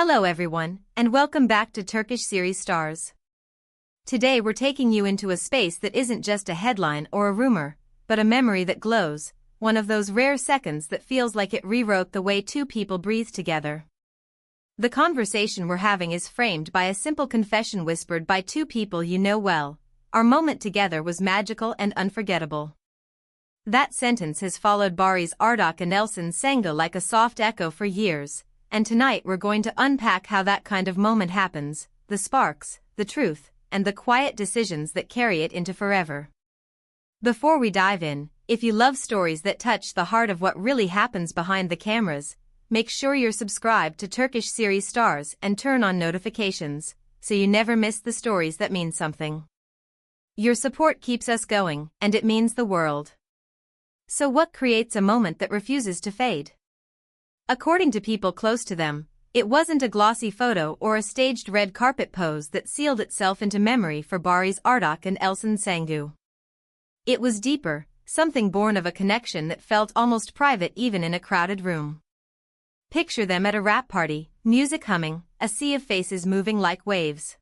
Hello everyone, and welcome back to Turkish series stars. Today we're taking you into a space that isn't just a headline or a rumor, but a memory that glows, one of those rare seconds that feels like it rewrote the way two people breathe together. The conversation we're having is framed by a simple confession whispered by two people you know well. Our moment together was magical and unforgettable. That sentence has followed Barış Arduç and Elçin Sengu like a soft echo for years. And tonight we're going to unpack how that kind of moment happens, the sparks, the truth, and the quiet decisions that carry it into forever. Before we dive in, if you love stories that touch the heart of what really happens behind the cameras, make sure you're subscribed to Turkish series stars and turn on notifications, so you never miss the stories that mean something. Your support keeps us going, and it means the world. So what creates a moment that refuses to fade? According to people close to them, it wasn't a glossy photo or a staged red carpet pose that sealed itself into memory for Barış Arduç and Elçin Sengu. It was deeper, something born of a connection that felt almost private even in a crowded room. Picture them at a rap party, music humming, a sea of faces moving like waves.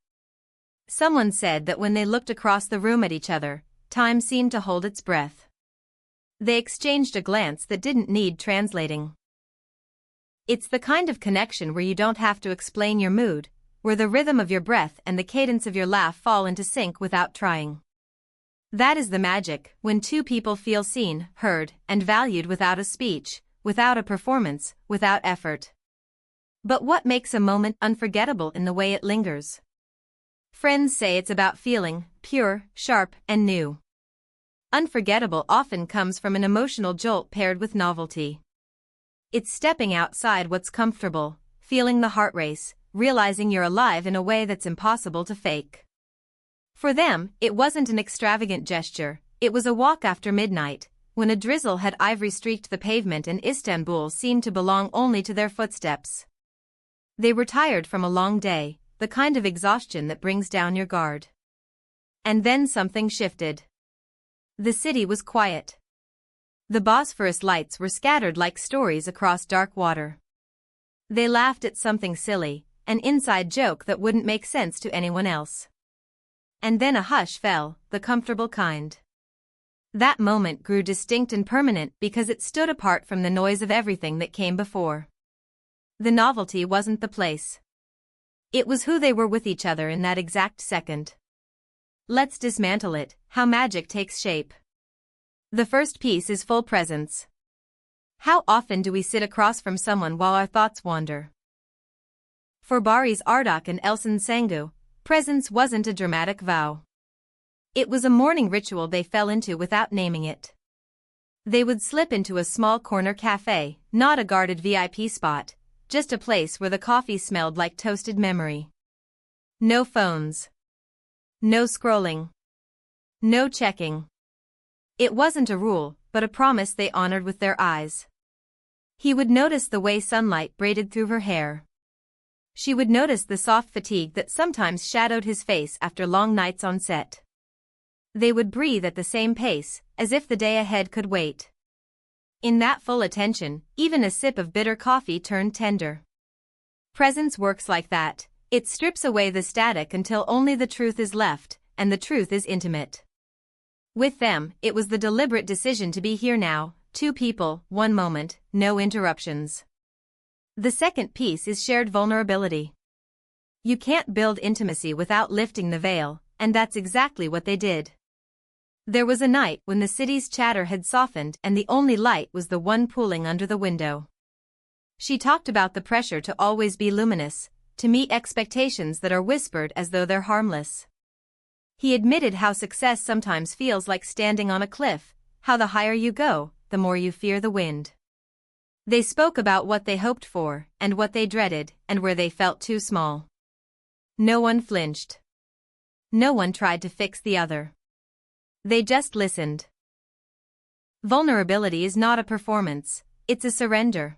Someone said that when they looked across the room at each other, time seemed to hold its breath. They exchanged a glance that didn't need translating. It's the kind of connection where you don't have to explain your mood, where the rhythm of your breath and the cadence of your laugh fall into sync without trying. That is the magic, when two people feel seen, heard, and valued without a speech, without a performance, without effort. But what makes a moment unforgettable in the way it lingers? Friends say it's about feeling pure, sharp, and new. Unforgettable often comes from an emotional jolt paired with novelty. It's stepping outside what's comfortable, feeling the heart race, realizing you're alive in a way that's impossible to fake. For them, it wasn't an extravagant gesture, it was a walk after midnight, when a drizzle had ivory-streaked the pavement and Istanbul seemed to belong only to their footsteps. They were tired from a long day, the kind of exhaustion that brings down your guard. And then something shifted. The city was quiet. The Bosphorus lights were scattered like stories across dark water. They laughed at something silly, an inside joke that wouldn't make sense to anyone else. And then a hush fell, the comfortable kind. That moment grew distinct and permanent because it stood apart from the noise of everything that came before. The novelty wasn't the place. It was who they were with each other in that exact second. Let's dismantle it, how magic takes shape. The first piece is full presence. How often do we sit across from someone while our thoughts wander? For Barış Arduç and Elçin Sengu, presence wasn't a dramatic vow. It was a morning ritual they fell into without naming it. They would slip into a small corner cafe, not a guarded VIP spot, just a place where the coffee smelled like toasted memory. No phones. No scrolling. No checking. It wasn't a rule, but a promise they honored with their eyes. He would notice the way sunlight braided through her hair. She would notice the soft fatigue that sometimes shadowed his face after long nights on set. They would breathe at the same pace, as if the day ahead could wait. In that full attention, even a sip of bitter coffee turned tender. Presence works like that. It strips away the static until only the truth is left, and the truth is intimate. With them, it was the deliberate decision to be here now, two people, one moment, no interruptions. The second piece is shared vulnerability. You can't build intimacy without lifting the veil, and that's exactly what they did. There was a night when the city's chatter had softened and the only light was the one pooling under the window. She talked about the pressure to always be luminous, to meet expectations that are whispered as though they're harmless. He admitted how success sometimes feels like standing on a cliff, how the higher you go, the more you fear the wind. They spoke about what they hoped for, and what they dreaded, and where they felt too small. No one flinched. No one tried to fix the other. They just listened. Vulnerability is not a performance, it's a surrender.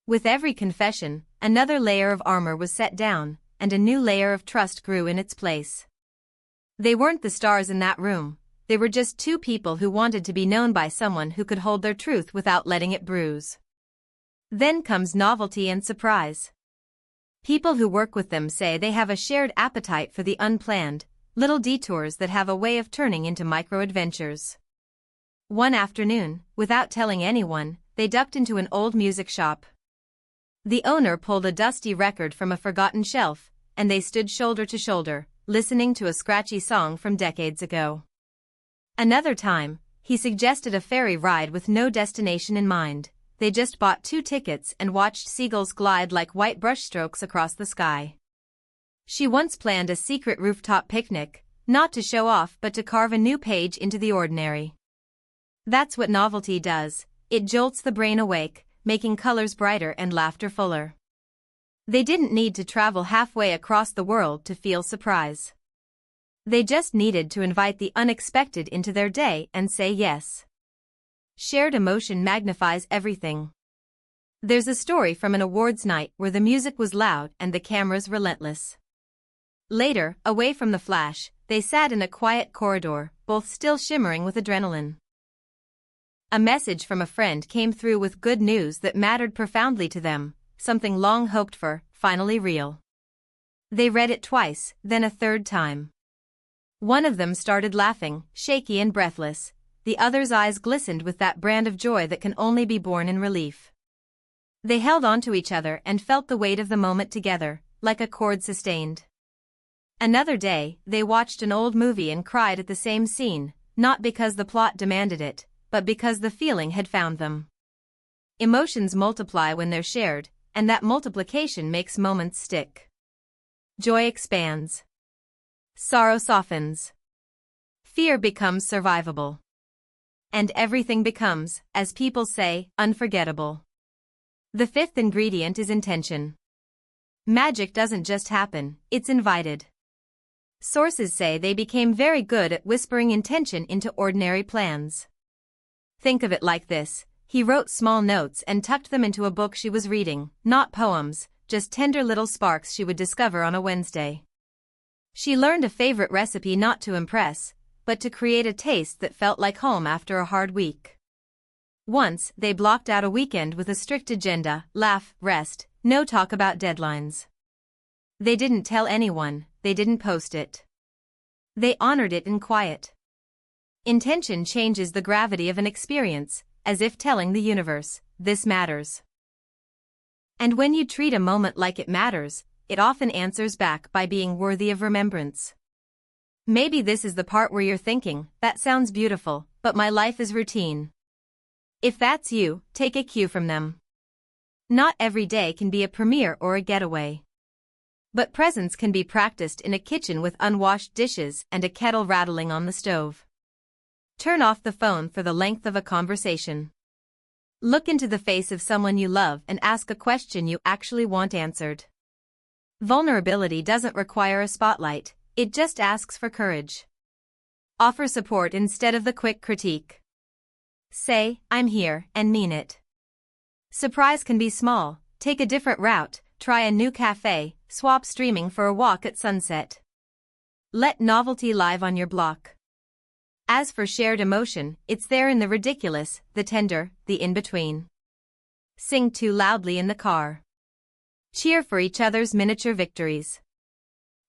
With every confession, another layer of armor was set down, and a new layer of trust grew in its place. They weren't the stars in that room, they were just two people who wanted to be known by someone who could hold their truth without letting it bruise. Then comes novelty and surprise. People who work with them say they have a shared appetite for the unplanned, little detours that have a way of turning into micro-adventures. One afternoon, without telling anyone, they ducked into an old music shop. The owner pulled a dusty record from a forgotten shelf, and they stood shoulder to shoulder, listening to a scratchy song from decades ago. Another time, he suggested a ferry ride with no destination in mind. They just bought 2 tickets and watched seagulls glide like white brushstrokes across the sky. She once planned a secret rooftop picnic, not to show off but to carve a new page into the ordinary. That's what novelty does. It jolts the brain awake, making colors brighter and laughter fuller. They didn't need to travel halfway across the world to feel surprise. They just needed to invite the unexpected into their day and say yes. Shared emotion magnifies everything. There's a story from an awards night where the music was loud and the cameras relentless. Later, away from the flash, they sat in a quiet corridor, both still shimmering with adrenaline. A message from a friend came through with good news that mattered profoundly to them, something long hoped for, finally real. They read it twice, then a third time. One of them started laughing, shaky and breathless. The other's eyes glistened with that brand of joy that can only be born in relief. They held on to each other and felt the weight of the moment together, like a chord sustained. Another day, they watched an old movie and cried at the same scene, not because the plot demanded it, but because the feeling had found them. Emotions multiply when they're shared, and that multiplication makes moments stick. Joy expands. Sorrow softens. Fear becomes survivable. And everything becomes, as people say, unforgettable. The 5th ingredient is intention. Magic doesn't just happen, it's invited. Sources say they became very good at whispering intention into ordinary plans. Think of it like this: he wrote small notes and tucked them into a book she was reading, not poems, just tender little sparks she would discover on a Wednesday. She learned a favorite recipe not to impress, but to create a taste that felt like home after a hard week. Once, they blocked out a weekend with a strict agenda: laugh, rest, no talk about deadlines. They didn't tell anyone, they didn't post it. They honored it in quiet. Intention changes the gravity of an experience, as if telling the universe, this matters. And when you treat a moment like it matters, it often answers back by being worthy of remembrance. Maybe this is the part where you're thinking, that sounds beautiful, but my life is routine. If that's you, take a cue from them. Not every day can be a premiere or a getaway. But presence can be practiced in a kitchen with unwashed dishes and a kettle rattling on the stove. Turn off the phone for the length of a conversation. Look into the face of someone you love and ask a question you actually want answered. Vulnerability doesn't require a spotlight, it just asks for courage. Offer support instead of the quick critique. Say, I'm here, and mean it. Surprise can be small: take a different route, try a new cafe, swap streaming for a walk at sunset. Let novelty live on your block. As for shared emotion, it's there in the ridiculous, the tender, the in-between. Sing too loudly in the car. Cheer for each other's miniature victories.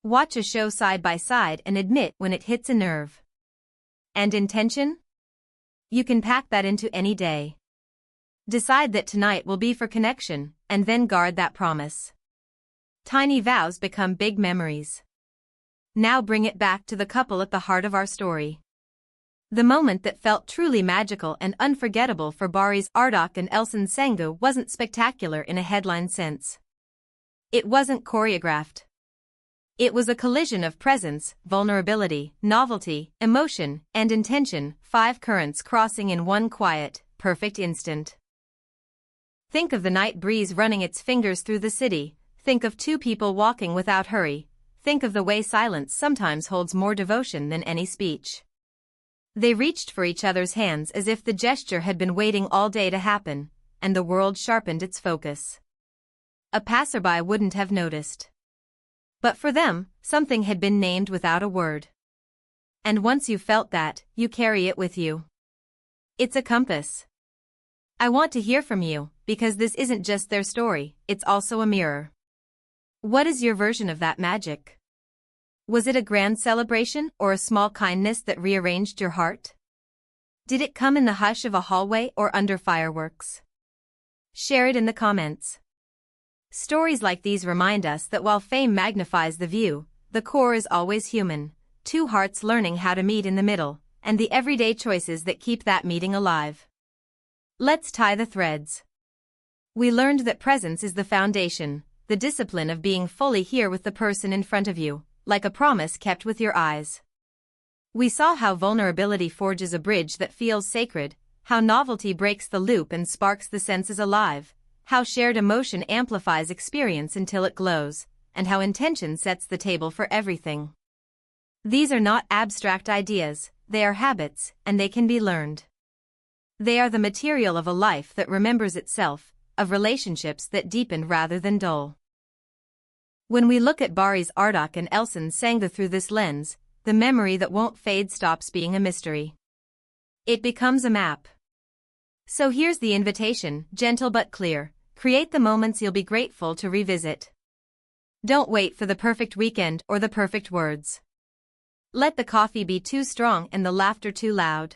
Watch a show side by side and admit when it hits a nerve. And intention? You can pack that into any day. Decide that tonight will be for connection, and then guard that promise. Tiny vows become big memories. Now bring it back to the couple at the heart of our story. The moment that felt truly magical and unforgettable for Barış Arduç and Elçin Sengu wasn't spectacular in a headline sense. It wasn't choreographed. It was a collision of presence, vulnerability, novelty, emotion, and intention, 5 currents crossing in one quiet, perfect instant. Think of the night breeze running its fingers through the city. Think of 2 people walking without hurry. Think of the way silence sometimes holds more devotion than any speech. They reached for each other's hands as if the gesture had been waiting all day to happen, and the world sharpened its focus. A passerby wouldn't have noticed. But for them, something had been named without a word. And once you've felt that, you carry it with you. It's a compass. I want to hear from you, because this isn't just their story, it's also a mirror. What is your version of that magic? Was it a grand celebration or a small kindness that rearranged your heart? Did it come in the hush of a hallway or under fireworks? Share it in the comments. Stories like these remind us that while fame magnifies the view, the core is always human, two hearts learning how to meet in the middle, and the everyday choices that keep that meeting alive. Let's tie the threads. We learned that presence is the foundation, the discipline of being fully here with the person in front of you, like a promise kept with your eyes. We saw how vulnerability forges a bridge that feels sacred, how novelty breaks the loop and sparks the senses alive, how shared emotion amplifies experience until it glows, and how intention sets the table for everything. These are not abstract ideas, they are habits, and they can be learned. They are the material of a life that remembers itself, of relationships that deepen rather than dull. When we look at Barış Arduç and Elçin Sengu through this lens, the memory that won't fade stops being a mystery. It becomes a map. So here's the invitation, gentle but clear: create the moments you'll be grateful to revisit. Don't wait for the perfect weekend or the perfect words. Let the coffee be too strong and the laughter too loud.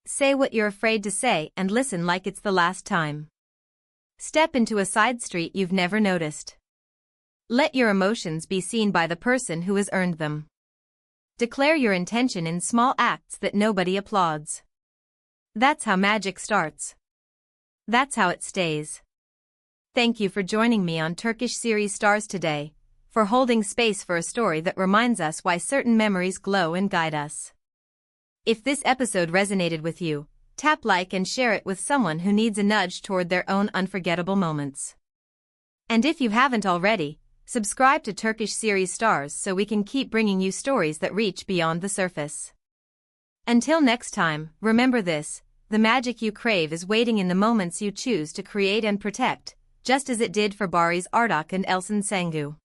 Say what you're afraid to say and listen like it's the last time. Step into a side street you've never noticed. Let your emotions be seen by the person who has earned them. Declare your intention in small acts that nobody applauds. That's how magic starts. That's how it stays. Thank you for joining me on Turkish series Stars today, for holding space for a story that reminds us why certain memories glow and guide us. If this episode resonated with you, tap like and share it with someone who needs a nudge toward their own unforgettable moments. And if you haven't already, subscribe to Turkish series Stars so we can keep bringing you stories that reach beyond the surface. Until next time, remember this: the magic you crave is waiting in the moments you choose to create and protect, just as it did for Barış Arduç and Elçin Sengu.